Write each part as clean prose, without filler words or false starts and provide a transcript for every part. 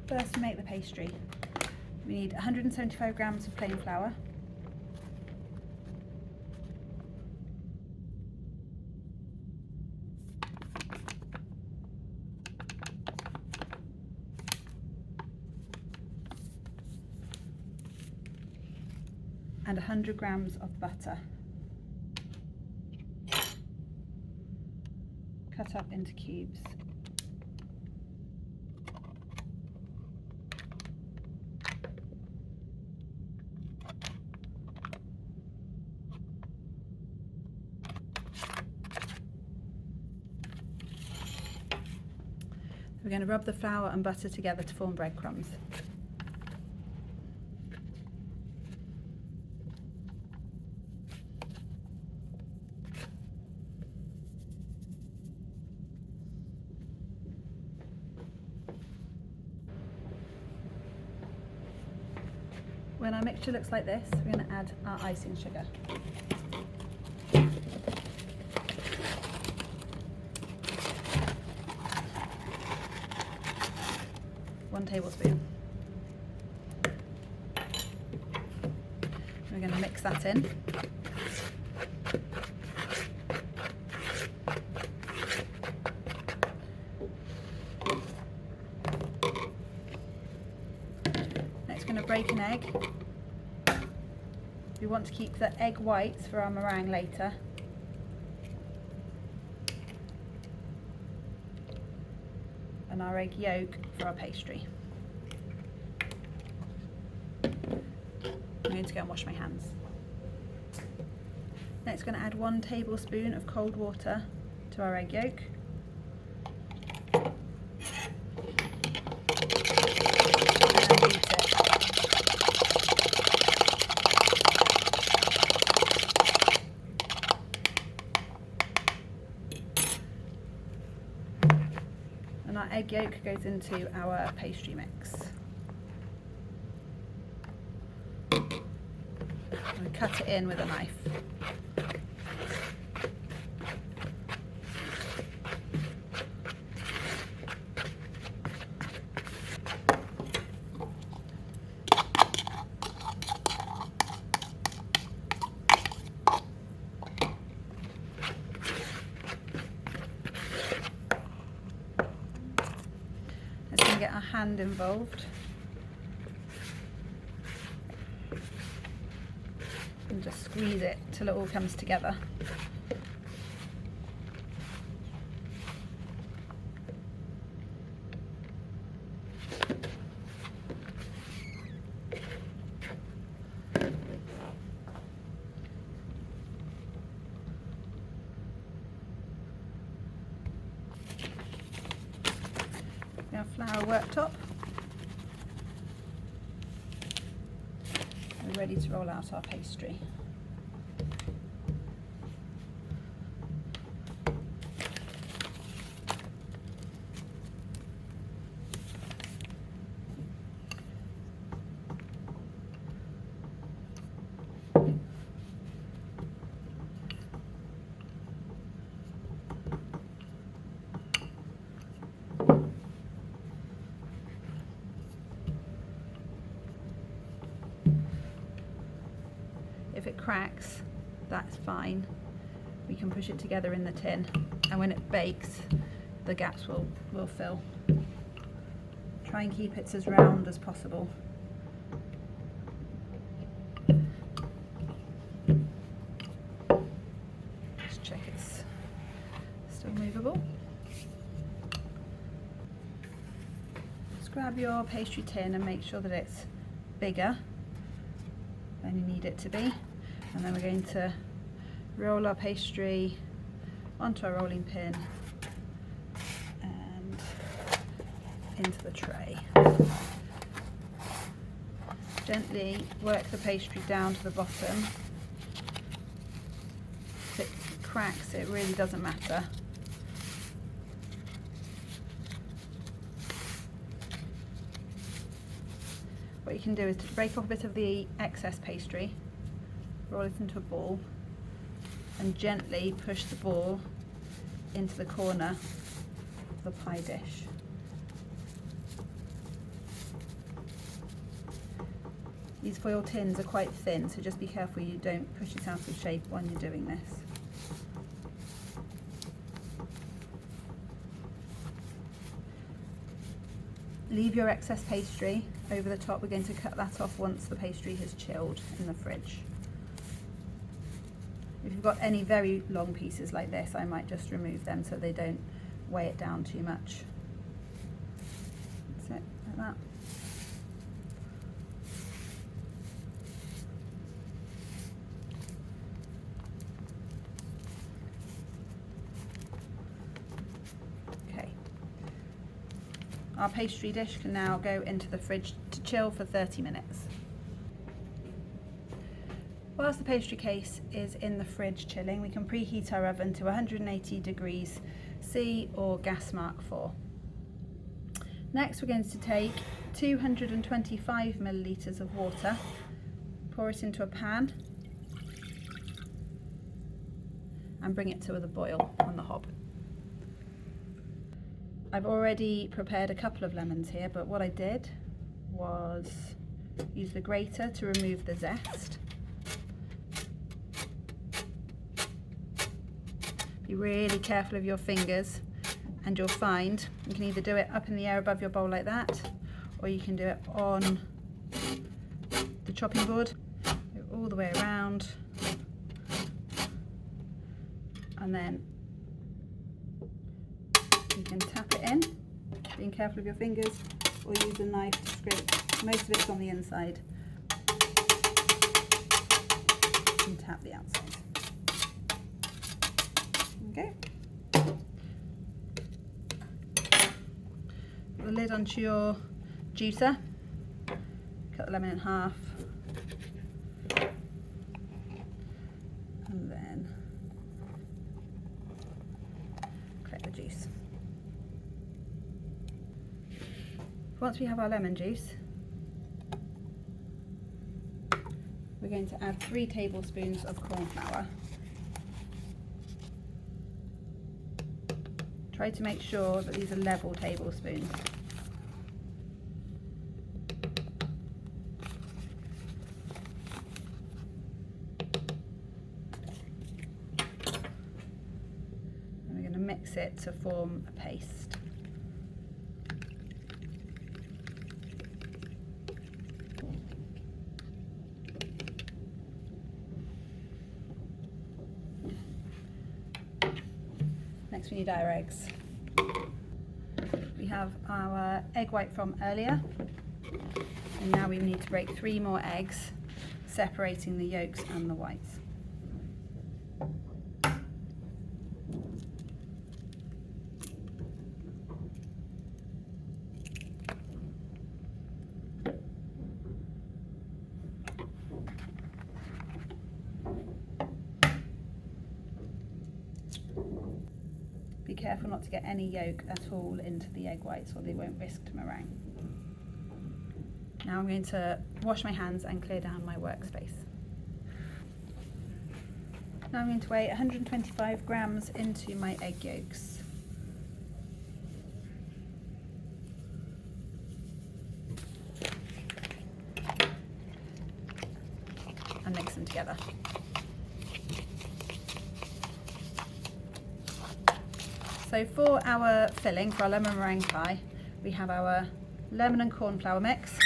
First, to make the pastry, we need 175 grams of plain flour, and 100 grams of butter, cut up into cubes. We're going to rub the flour and butter together to form breadcrumbs. When our mixture looks like this, we're going to add our icing sugar. 1 tablespoon. We're going to mix that in. Next, we're going to break an egg. We want to keep the egg whites for our meringue later. And our egg yolk for our pastry. I'm going to go and wash my hands. Next, we're going to add 1 tablespoon of cold water to our egg yolk. And beat it. And our egg yolk goes into our pastry mix. And cut it in with a knife. Let's going to get our hand involved and just squeeze it till it all comes together. Our flour worktop. We're ready to roll out our pastry. If it cracks, that's fine. We can push it together in the tin, and when it bakes, the gaps will fill. Try and keep it as round as possible. Just check it's still movable. Just grab your pastry tin and make sure that it's bigger than you need it to be. And then we're going to roll our pastry onto our rolling pin and into the tray. Gently work the pastry down to the bottom. If it cracks, it really doesn't matter. What you can do is to break off a bit of the excess pastry, roll it into a ball, and gently push the ball into the corner of the pie dish. These foil tins are quite thin, so just be careful you don't push it out of shape when you're doing this. Leave your excess pastry over the top. We're going to cut that off once the pastry has chilled in the fridge. If you've got any very long pieces like this, I might just remove them so they don't weigh it down too much. That's it, like that. Okay. Our pastry dish can now go into the fridge to chill for 30 minutes. Whilst the pastry case is in the fridge chilling, we can preheat our oven to 180 degrees C or gas mark 4. Next, we're going to take 225 millilitres of water, pour it into a pan and bring it to the boil on the hob. I've already prepared a couple of lemons here, but what I did was use the grater to remove the zest. Be really careful of your fingers and you'll find you can either do it up in the air above your bowl like that, or you can do it on the chopping board, go all the way around, and then you can tap it in, being careful of your fingers, or use a knife to scrape. Most of it's on the inside, and tap the outside. Okay. Put the lid onto your juicer, cut the lemon in half, and then collect the juice. Once we have our lemon juice, we're going to add 3 tablespoons of cornflour. Try to make sure that these are level tablespoons. And we're going to mix it to form a paste. Next we need our eggs. We have our egg white from earlier, and now we need to break 3 more eggs, separating the yolks and the whites. Be careful not to get any yolk at all into the egg whites or they won't whisk to meringue. Now I'm going to wash my hands and clear down my workspace. Now I'm going to weigh 125 grams into my egg yolks. And mix them together. So for our filling, for our lemon meringue pie, we have our lemon and cornflour mix.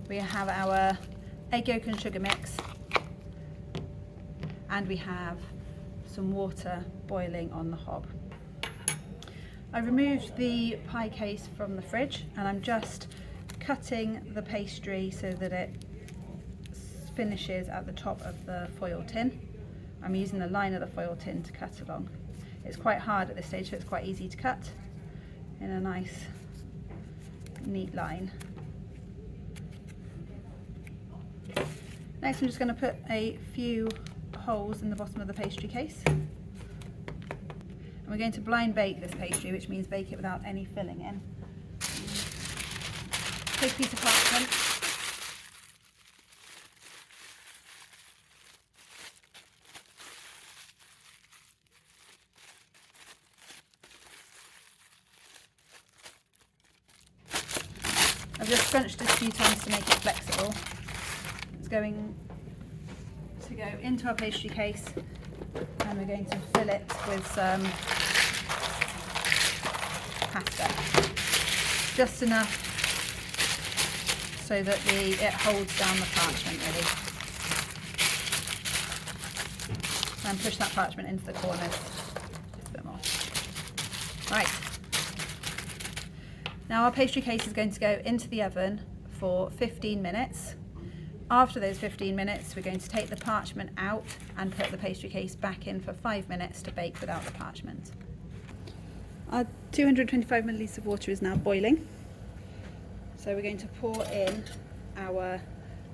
We have our egg yolk and sugar mix. And we have some water boiling on the hob. I removed the pie case from the fridge and I'm just cutting the pastry so that it finishes at the top of the foil tin. I'm using the line of the foil tin to cut along. It's quite hard at this stage, so it's quite easy to cut in a nice, neat line. Next, I'm just going to put a few holes in the bottom of the pastry case. And we're going to blind bake this pastry, which means bake it without any filling in. Take a piece of parchment. A just scrunched it a few times to make it flexible. It's going to go into our pastry case, and we're going to fill it with some pasta. Just enough so that it holds down the parchment really. And push that parchment into the corners just a bit more. Right. Now our pastry case is going to go into the oven for 15 minutes. After those 15 minutes, we're going to take the parchment out and put the pastry case back in for 5 minutes to bake without the parchment. Our 225 millilitres of water is now boiling. So we're going to pour in our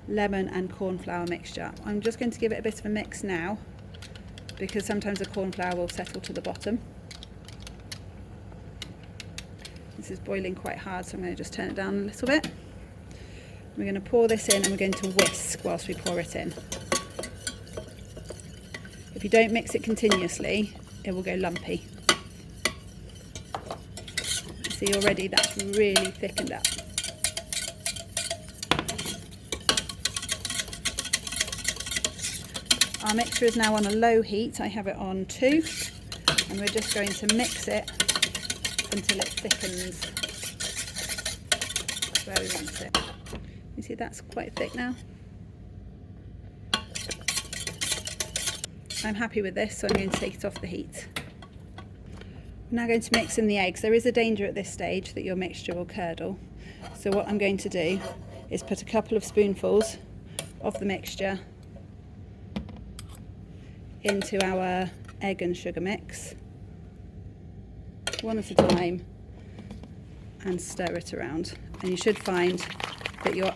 lemon and cornflour mixture. I'm just going to give it a bit of a mix now, because sometimes the cornflour will settle to the bottom. This is boiling quite hard, so I'm going to just turn it down a little bit. We're going to pour this in and we're going to whisk whilst we pour it in. If you don't mix it continuously, it will go lumpy. See already that's really thickened up. Our mixture is now on a low heat. I have it on 2, and we're just going to mix it until it thickens. That's where we want it. You see that's quite thick now. I'm happy with this, so I'm going to take it off the heat. I'm now going to mix in the eggs. There is a danger at this stage that your mixture will curdle. So what I'm going to do is put a couple of spoonfuls of the mixture into our egg and sugar mix, one at a time, and stir it around. And you should find that your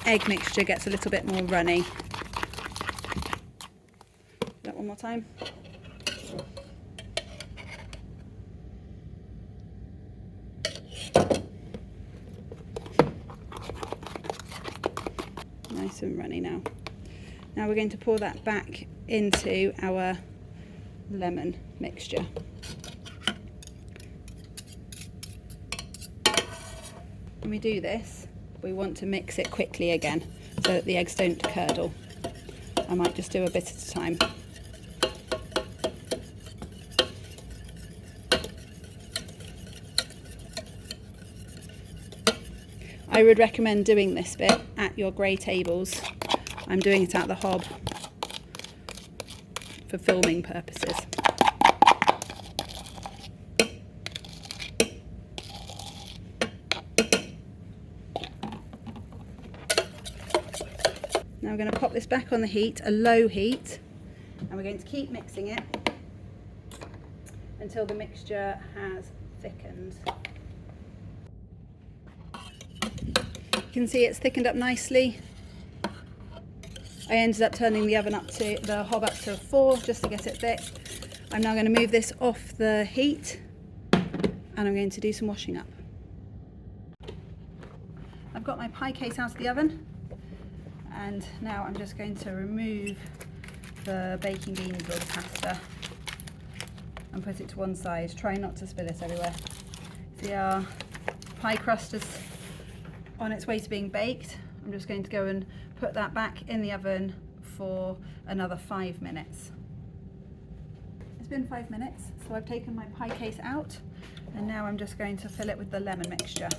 egg mixture gets a little bit more runny. That one more time. Nice and runny now. Now we're going to pour that back into our lemon mixture. When we do this, we want to mix it quickly again so that the eggs don't curdle. I might just do a bit at a time. I would recommend doing this bit at your grey tables. I'm doing it at the hob for filming purposes. Now we're going to pop this back on the heat, a low heat, and we're going to keep mixing it until the mixture has thickened. You can see it's thickened up nicely. I ended up turning the hob up to 4 just to get it thick. I'm now going to move this off the heat, and I'm going to do some washing up. I've got my pie case out of the oven, and now I'm just going to remove the baking beans or the pasta and put it to one side. Try not to spill it everywhere. See, our pie crust is on its way to being baked. I'm just going to go and put that back in the oven for another 5 minutes. It's been 5 minutes, so I've taken my pie case out, and now I'm just going to fill it with the lemon mixture.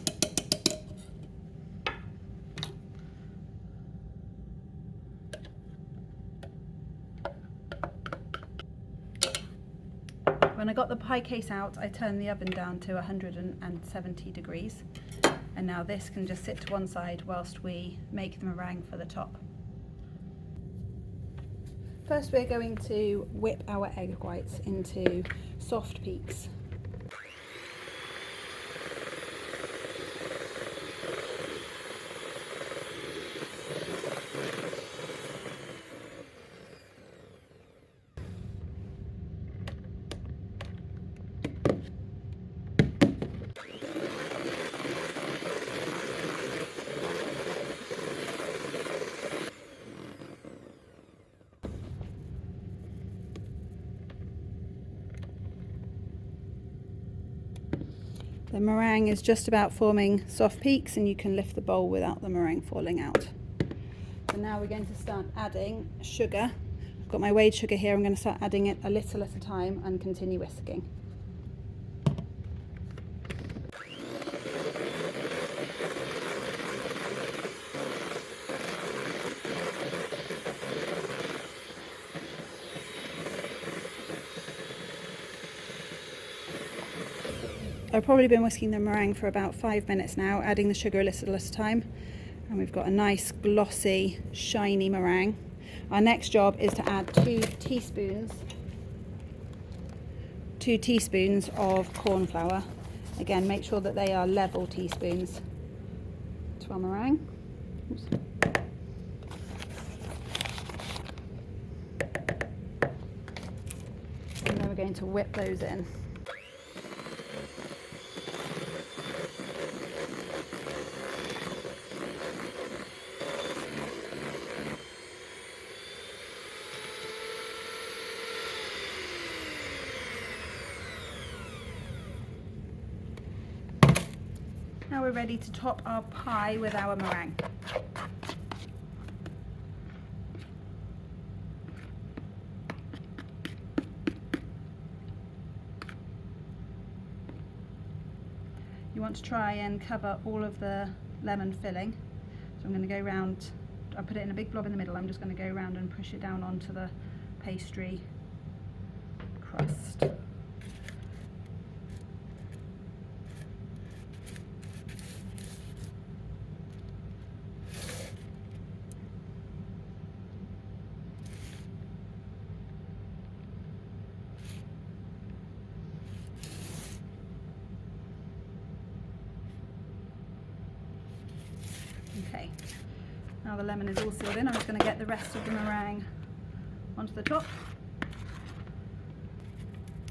When I got the pie case out, I turned the oven down to 170 degrees. And now this can just sit to one side whilst we make the meringue for the top. First we're going to whip our egg whites into soft peaks. The meringue is just about forming soft peaks, and you can lift the bowl without the meringue falling out. So now we're going to start adding sugar. I've got my weighed sugar here. I'm going to start adding it a little at a time and continue whisking. I've probably been whisking the meringue for about 5 minutes now, adding the sugar a little at a time, and we've got a nice glossy shiny meringue. Our next job is to add 2 teaspoons of cornflour. Again, make sure that they are level teaspoons to our meringue. Oops. And then we're going to whip those in. Now we're ready to top our pie with our meringue. You want to try and cover all of the lemon filling. So I'm going to go round, I put it in a big blob in the middle. I'm just going to go around and push it down onto the pastry crust. Okay, now the lemon is all sealed in. I'm just going to get the rest of the meringue onto the top.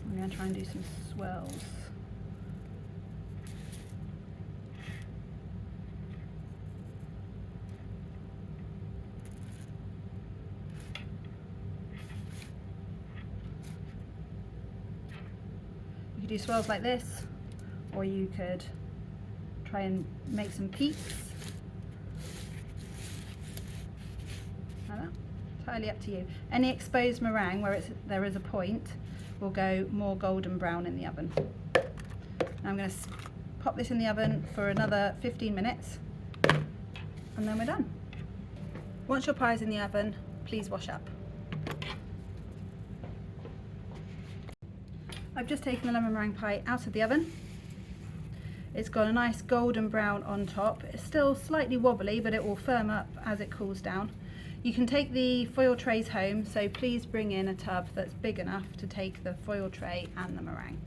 I'm going to try and do some swirls. You could do swirls like this, or you could try and make some peaks. Entirely up to you. Any exposed meringue where there is a point will go more golden brown in the oven. Now I'm going to pop this in the oven for another 15 minutes and then we're done. Once your pie is in the oven, please wash up. I've just taken the lemon meringue pie out of the oven. It's got a nice golden brown on top. It's still slightly wobbly, but it will firm up as it cools down. You can take the foil trays home, so please bring in a tub that's big enough to take the foil tray and the meringue.